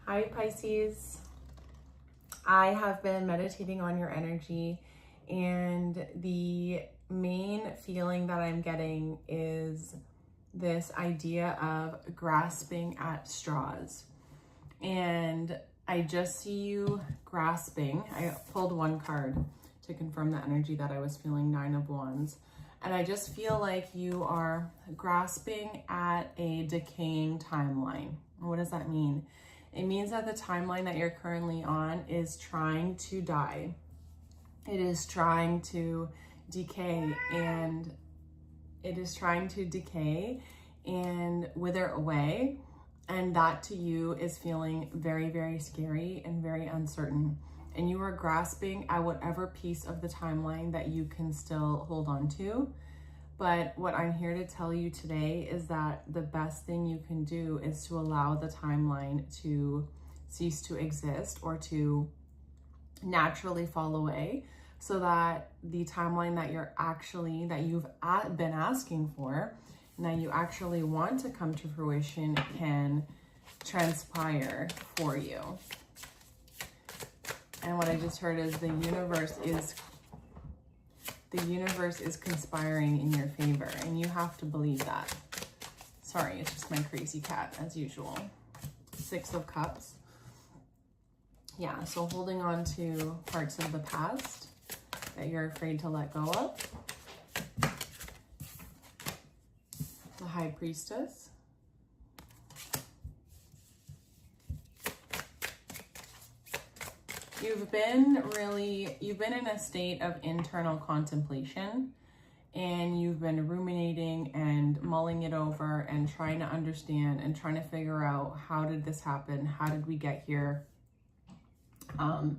Hi Pisces. I have been meditating on your energy, and the main feeling that I'm getting is this idea of grasping at straws. And I just see you grasping. I pulled one card to confirm the energy that I was feeling, 9 of Wands. And I just feel like you are grasping at a decaying timeline. What does that mean? It means that the timeline that you're currently on is trying to die. It is trying to decay, and wither away. And that to you is feeling very, very scary and very uncertain. And you are grasping at whatever piece of the timeline that you can still hold on to. But what I'm here to tell you today is that the best thing you can do is to allow the timeline to cease to exist or to naturally fall away, so that the timeline that you've been asking for and that you actually want to come to fruition can transpire for you. And what I just heard is the universe is conspiring in your favor, and you have to believe that. Sorry, it's just my crazy cat as usual. 6 of Cups. Yeah, so holding on to parts of the past that you're afraid to let go of. The High Priestess. You've been in a state of internal contemplation, and you've been ruminating and mulling it over and trying to understand and trying to figure out, how did this happen? How did we get here? How?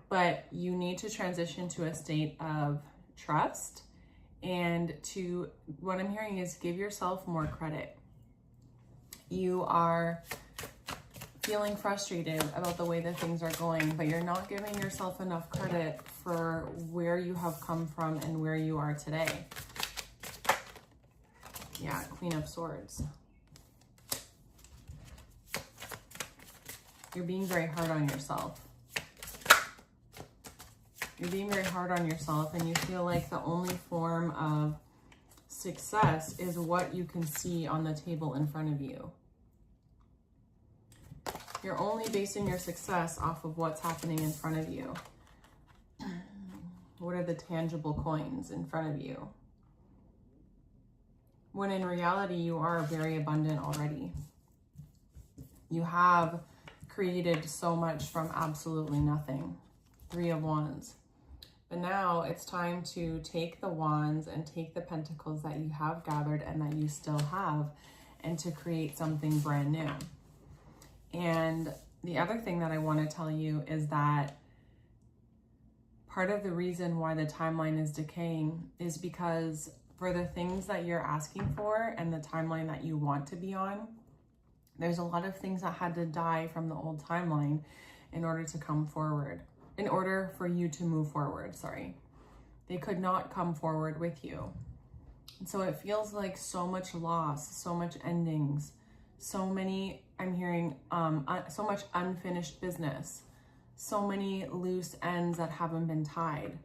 But you need to transition to a state of trust, and what I'm hearing is give yourself more credit. You are feeling frustrated about the way that things are going, but you're not giving yourself enough credit for where you have come from and where you are today. Yeah, Queen of Swords. You're being very hard on yourself. You're being very hard on yourself, and you feel like the only form of success is what you can see on the table in front of you. You're only basing your success off of what's happening in front of you. What are the tangible coins in front of you? When in reality, you are very abundant already. You have created so much from absolutely nothing. 3 of Wands. But now it's time to take the wands and take the pentacles that you have gathered and that you still have, and to create something brand new. And the other thing that I want to tell you is that part of the reason why the timeline is decaying is because for the things that you're asking for and the timeline that you want to be on, there's a lot of things that had to die from the old timeline in order to come forward, in order for you to move forward, sorry. They could not come forward with you. And so it feels like so much loss, so much endings, so many, I'm hearing so much unfinished business, so many loose ends that haven't been tied.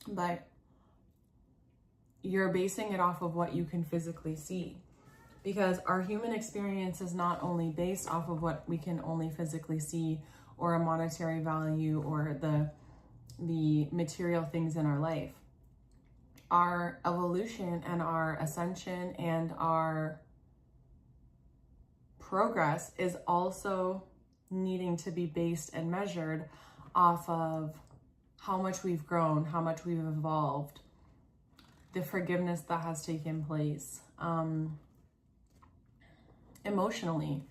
But you're basing it off of what you can physically see, because our human experience is not only based off of what we can only physically see, or a monetary value, or the material things in our life. Our evolution and our ascension and our progress is also needing to be based and measured off of how much we've grown, how much we've evolved, the forgiveness that has taken place emotionally.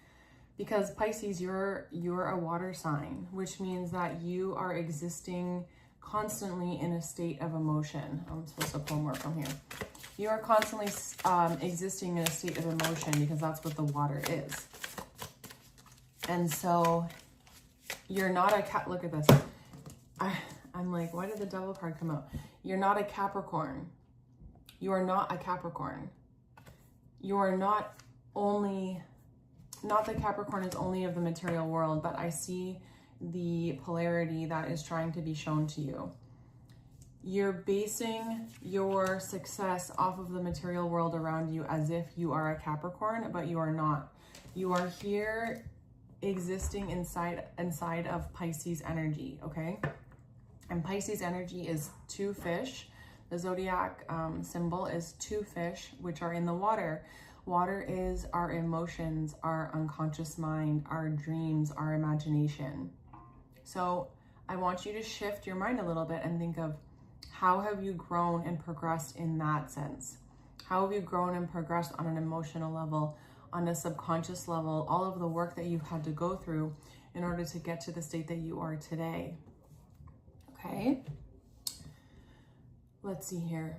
Because Pisces, you're a water sign, which means that you are existing constantly in a state of emotion. I'm supposed to pull more from here. You are constantly existing in a state of emotion, because that's what the water is. And so you're not a cat. Look at this. I'm like, why did the Devil card come out? You're not a Capricorn. You are not a Capricorn. You are not only not that Capricorn is only of the material world, but I see the polarity that is trying to be shown to you. You're basing your success off of the material world around you as if you are a Capricorn, but you are not. You are here existing inside of Pisces energy, okay? And Pisces energy is 2 fish. The zodiac symbol is 2 fish, which are in the water. Water is our emotions, our unconscious mind, our dreams, our imagination. So I want you to shift your mind a little bit and think of, how have you grown and progressed in that sense? How have you grown and progressed on an emotional level, on a subconscious level, all of the work that you've had to go through in order to get to the state that you are today? Okay. Let's see here.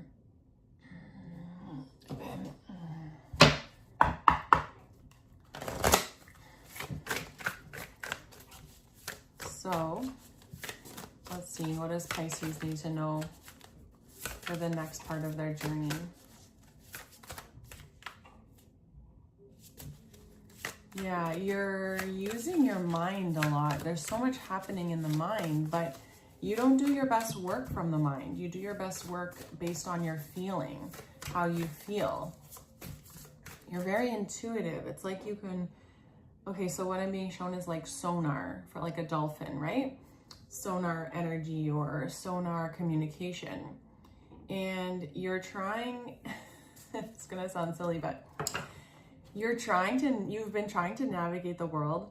So let's see, what does Pisces need to know for the next part of their journey? Yeah, you're using your mind a lot. There's so much happening in the mind, but you don't do your best work from the mind. You do your best work based on your feeling, how you feel. You're very intuitive. It's like you can, okay, so what I'm being shown is like sonar for like a dolphin, right? Sonar energy or sonar communication. And you're trying, it's gonna sound silly, but you've been trying to navigate the world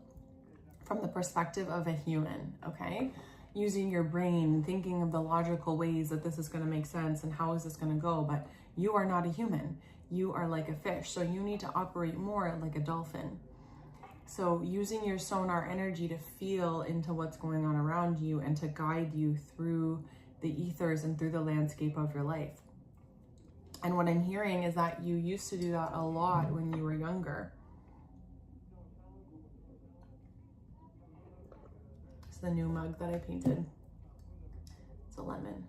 from the perspective of a human, okay? Using your brain, thinking of the logical ways that this is gonna make sense and how is this gonna go, but you are not a human. You are like a fish, so you need to operate more like a dolphin. So using your sonar energy to feel into what's going on around you and to guide you through the ethers and through the landscape of your life. And what I'm hearing is that you used to do that a lot when you were younger. It's the new mug that I painted. It's a lemon.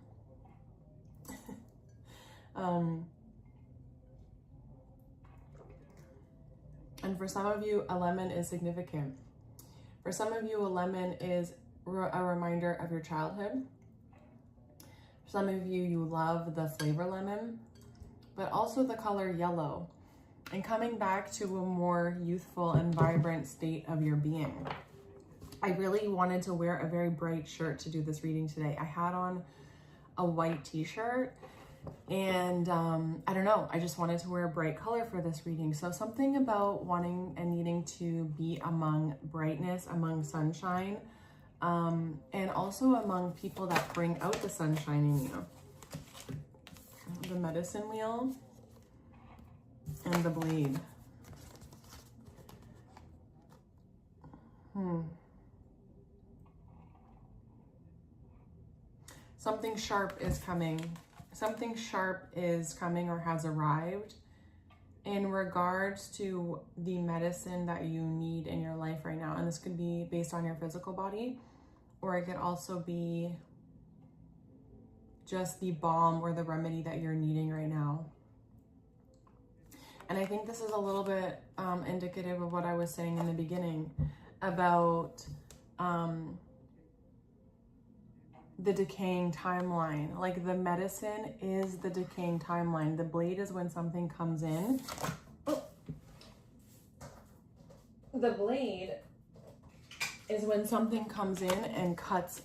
And for some of you, a lemon is significant. For some of you, a lemon is a reminder of your childhood. For some of you, you love the flavor lemon, but also the color yellow, and coming back to a more youthful and vibrant state of your being. I really wanted to wear a very bright shirt to do this reading today. I had on a white t-shirt, and I don't know, I just wanted to wear a bright color for this reading. So something about wanting and needing to be among brightness, among sunshine, and also among people that bring out the sunshine in you. The medicine wheel and the blade. Something sharp is coming. Something sharp is coming or has arrived in regards to the medicine that you need in your life right now. And this could be based on your physical body, or it could also be just the balm or the remedy that you're needing right now. And I think this is a little bit indicative of what I was saying in the beginning about the decaying timeline. Like, the medicine is the decaying timeline. The blade is when something comes in. Oh. The blade is when something comes in and cuts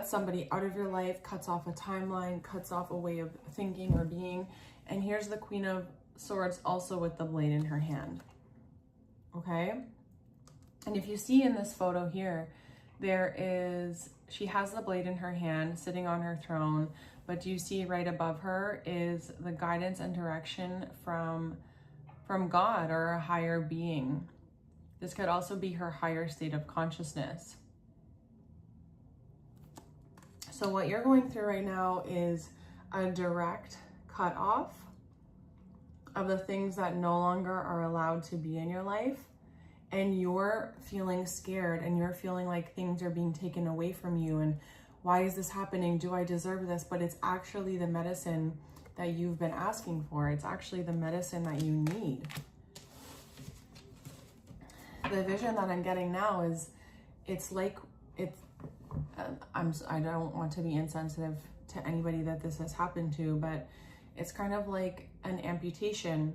somebody out of your life, cuts off a timeline, cuts off a way of thinking or being. And here's the Queen of Swords also with the blade in her hand. Okay? And if you see in this photo here, she has the blade in her hand sitting on her throne, but you see right above her is the guidance and direction from God or a higher being. This could also be her higher state of consciousness. So what you're going through right now is a direct cut off of the things that no longer are allowed to be in your life. And you're feeling scared and you're feeling like things are being taken away from you. And why is this happening? Do I deserve this? But it's actually the medicine that you've been asking for. It's actually the medicine that you need. The vision that I'm getting now is, it's like, I don't want to be insensitive to anybody that this has happened to, but it's kind of like an amputation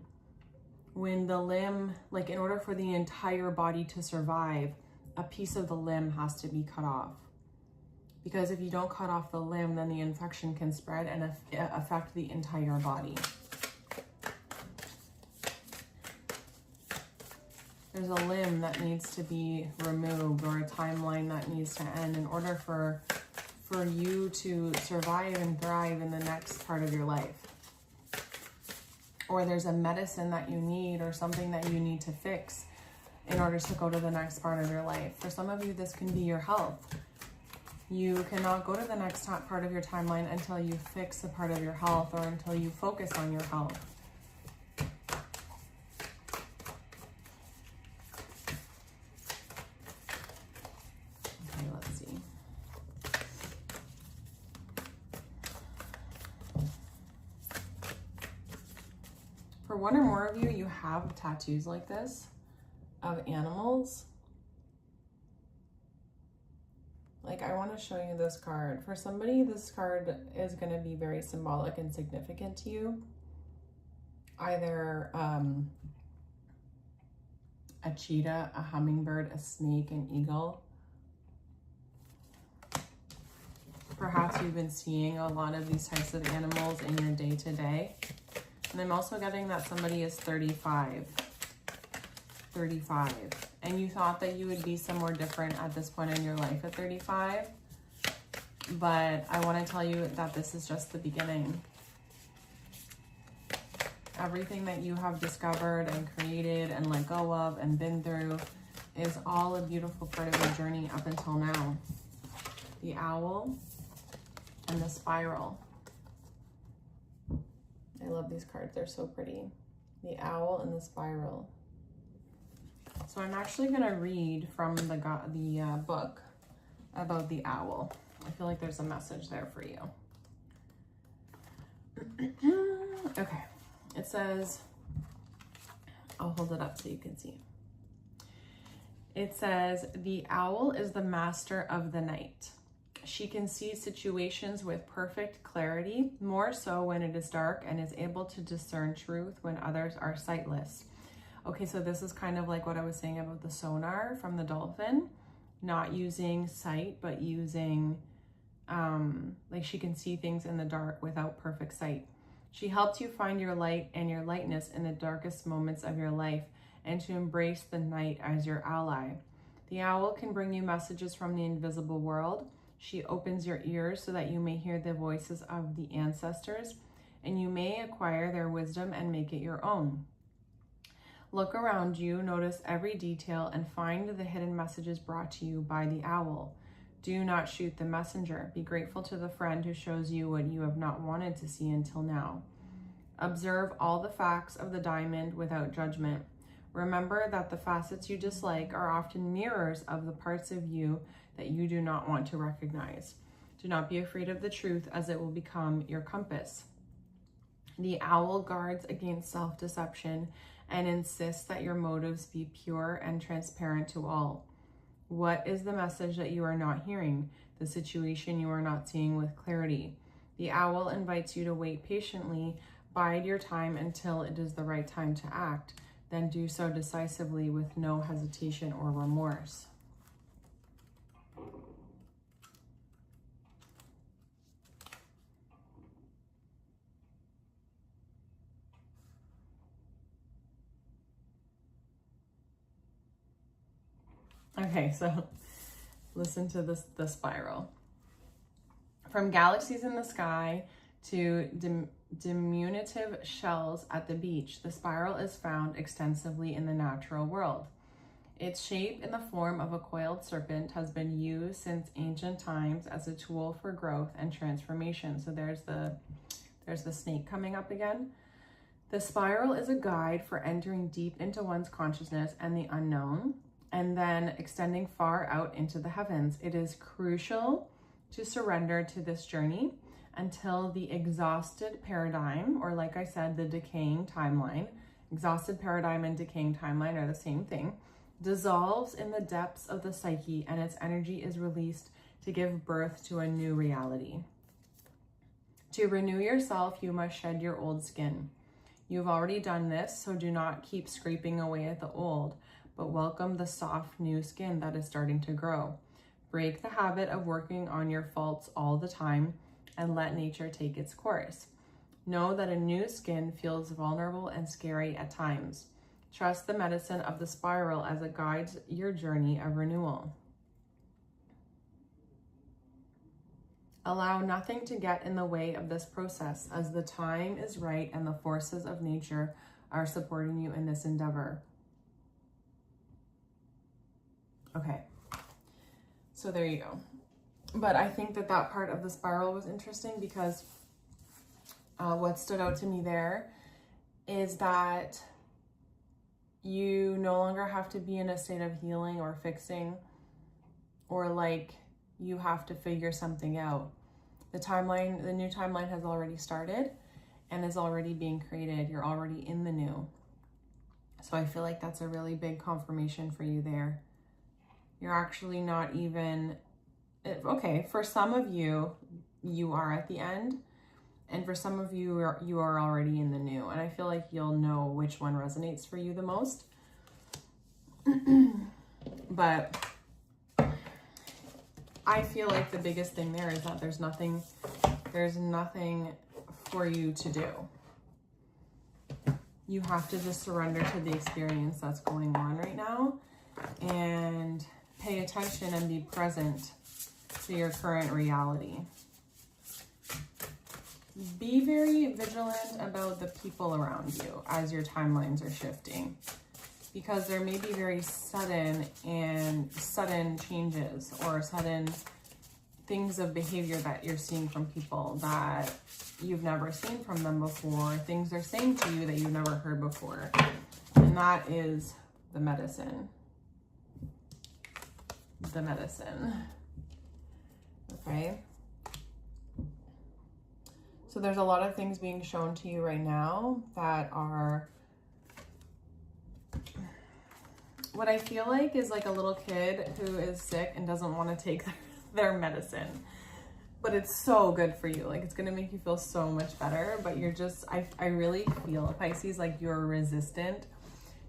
when the limb, like in order for the entire body to survive, a piece of the limb has to be cut off. Because if you don't cut off the limb, then the infection can spread and affect the entire body. There's a limb that needs to be removed, or a timeline that needs to end in order for you to survive and thrive in the next part of your life. Or there's a medicine that you need, or something that you need to fix in order to go to the next part of your life. For some of you, this can be your health. You cannot go to the next part of your timeline until you fix a part of your health, or until you focus on your health. Okay, let's see. For one or more of you, you have tattoos like this of animals. Like, I want to show you this card. For somebody, this card is going to be very symbolic and significant to you. Either a cheetah, a hummingbird, a snake, an eagle. Perhaps you've been seeing a lot of these types of animals in your day-to-day. And I'm also getting that somebody is 35. 35. And you thought that you would be somewhere different at this point in your life at 35. But I want to tell you that this is just the beginning. Everything that you have discovered and created and let go of and been through is all a beautiful part of your journey up until now. The owl and the spiral. I love these cards. They're so pretty. The owl and the spiral. So I'm actually going to read from the book about the owl. I feel like there's a message there for you. Okay. It says, I'll hold it up so you can see. It says, the owl is the master of the night. She can see situations with perfect clarity, more so when it is dark, and is able to discern truth when others are sightless. Okay, so this is kind of like what I was saying about the sonar from the dolphin, not using sight, but using, like she can see things in the dark without perfect sight. She helps you find your light and your lightness in the darkest moments of your life, and to embrace the night as your ally. The owl can bring you messages from the invisible world. She opens your ears so that you may hear the voices of the ancestors, and you may acquire their wisdom and make it your own. Look around you, notice every detail, and find the hidden messages brought to you by the owl. Do not shoot the messenger. Be grateful to the friend who shows you what you have not wanted to see until now. Observe all the facts of the diamond without judgment. Remember that the facets you dislike are often mirrors of the parts of you that you do not want to recognize. Do not be afraid of the truth, as it will become your compass. The owl guards against self-deception and insists that your motives be pure and transparent to all. What is the message that you are not hearing? The situation you are not seeing with clarity. The owl invites you to wait patiently, bide your time until it is the right time to act, then do so decisively with no hesitation or remorse. Okay, so listen to the spiral. From galaxies in the sky to diminutive shells at the beach, the spiral is found extensively in the natural world. Its shape in the form of a coiled serpent has been used since ancient times as a tool for growth and transformation. So there's the snake coming up again. The spiral is a guide for entering deep into one's consciousness and the unknown, and then extending far out into the heavens. It is crucial to surrender to this journey until the exhausted paradigm, or like I said, the decaying timeline. Exhausted paradigm and decaying timeline are the same thing. dissolves in the depths of the psyche, and its energy is released to give birth to a new reality. To renew yourself, you must shed your old skin. You've already done this, so do not keep scraping away at the old, but welcome the soft new skin that is starting to grow. Break the habit of working on your faults all the time and let nature take its course. Know that a new skin feels vulnerable and scary at times. Trust the medicine of the spiral as it guides your journey of renewal. Allow nothing to get in the way of this process, as the time is right and the forces of nature are supporting you in this endeavor. Okay, so there you go. But I think that that part of the spiral was interesting because what stood out to me there is that you no longer have to be in a state of healing or fixing, or like you have to figure something out. The timeline, the new timeline has already started and is already being created. You're already in the new. So I feel like that's a really big confirmation for you there. You're actually not even, okay, for some of you, you are at the end. And for some of you, you are already in the new. And I feel like you'll know which one resonates for you the most. But I feel like the biggest thing there is that there's nothing for you to do. You have to just surrender to the experience that's going on right now and pay attention and be present to your current reality. Be very vigilant about the people around you as your timelines are shifting, because there may be very sudden changes or sudden things of behavior that you're seeing from people that you've never seen from them before, things they're saying to you that you've never heard before. And that is the medicine. The medicine. Okay. So there's a lot of things being shown to you right now that are what I feel like is like a little kid who is sick and doesn't want to take their medicine, but it's so good for you. Like, it's going to make you feel so much better, but you're just, I really feel, Pisces, like you're resistant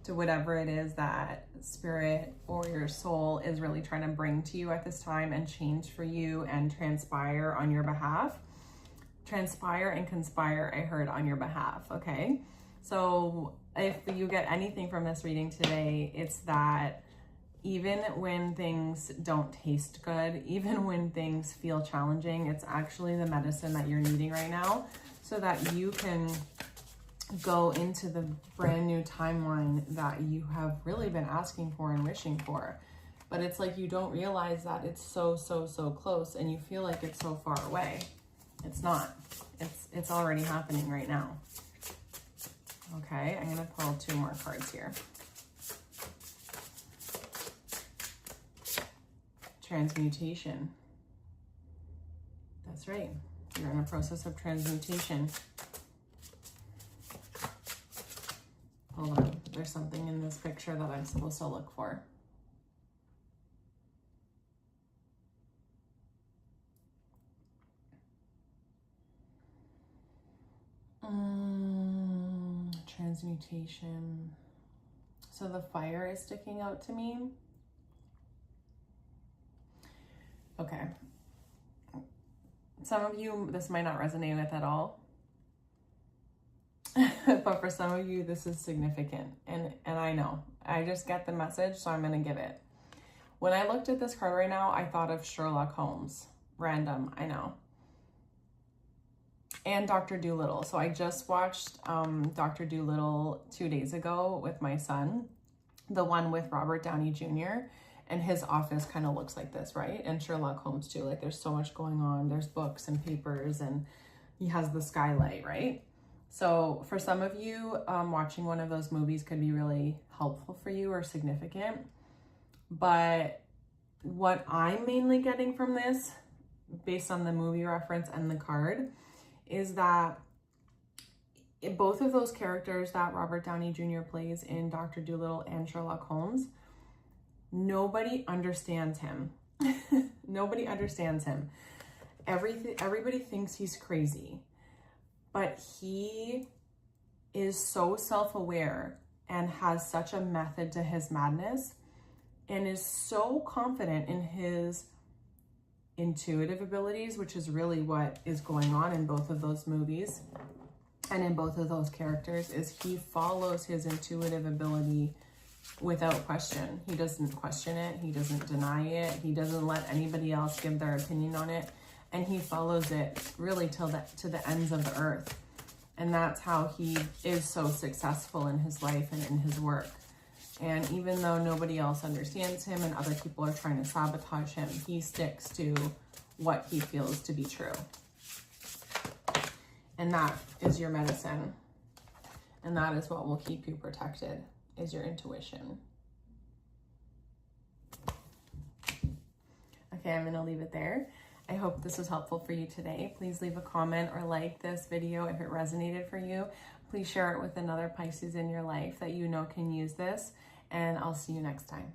to whatever it is that spirit or your soul is really trying to bring to you at this time and change for you and transpire on your behalf. Transpire and conspire, I heard, on your behalf. Okay, so if you get anything from this reading today, it's that even when things don't taste good, even when things feel challenging, it's actually the medicine that you're needing right now so that you can go into the brand new timeline that you have really been asking for and wishing for. But it's like you don't realize that it's so close and you feel like it's so far away. It's not. It's already happening right now. Okay, I'm gonna pull 2 more cards here. Transmutation. That's right. You're in a process of transmutation. Hold on. There's something in this picture that I'm supposed to look for. Transmutation. So the fire is sticking out to me. Okay. Some of you, this might not resonate with at all. But for some of you, this is significant. And I know. I just get the message, so I'm going to give it. When I looked at this card right now, I thought of Sherlock Holmes. Random, I know. And Dr. Dolittle. So I just watched Dr. Dolittle 2 days ago with my son, the one with Robert Downey Jr., and his office kind of looks like this, right? And Sherlock Holmes too. Like, there's so much going on. There's books and papers, and he has the skylight, right? So for some of you, watching one of those movies could be really helpful for you or significant. But what I'm mainly getting from this, based on the movie reference and the card, is that both of those characters that Robert Downey Jr. plays in Dr. Dolittle and Sherlock Holmes, Nobody understands him. Nobody understands him. Everybody thinks he's crazy, but he is so self-aware and has such a method to his madness, and is so confident in his intuitive abilities, which is really what is going on in both of those movies and in both of those characters, is he follows his intuitive ability without question. He doesn't question it. He doesn't deny it. He doesn't let anybody else give their opinion on it. And he follows it really to the ends of the earth. And that's how he is so successful in his life and in his work. And even though nobody else understands him and other people are trying to sabotage him, he sticks to what he feels to be true. And that is your medicine. And that is what will keep you protected, is your intuition. Okay, I'm going to leave it there. I hope this was helpful for you today. Please leave a comment or like this video if it resonated for you. Please share it with another Pisces in your life that you know can use this, and I'll see you next time.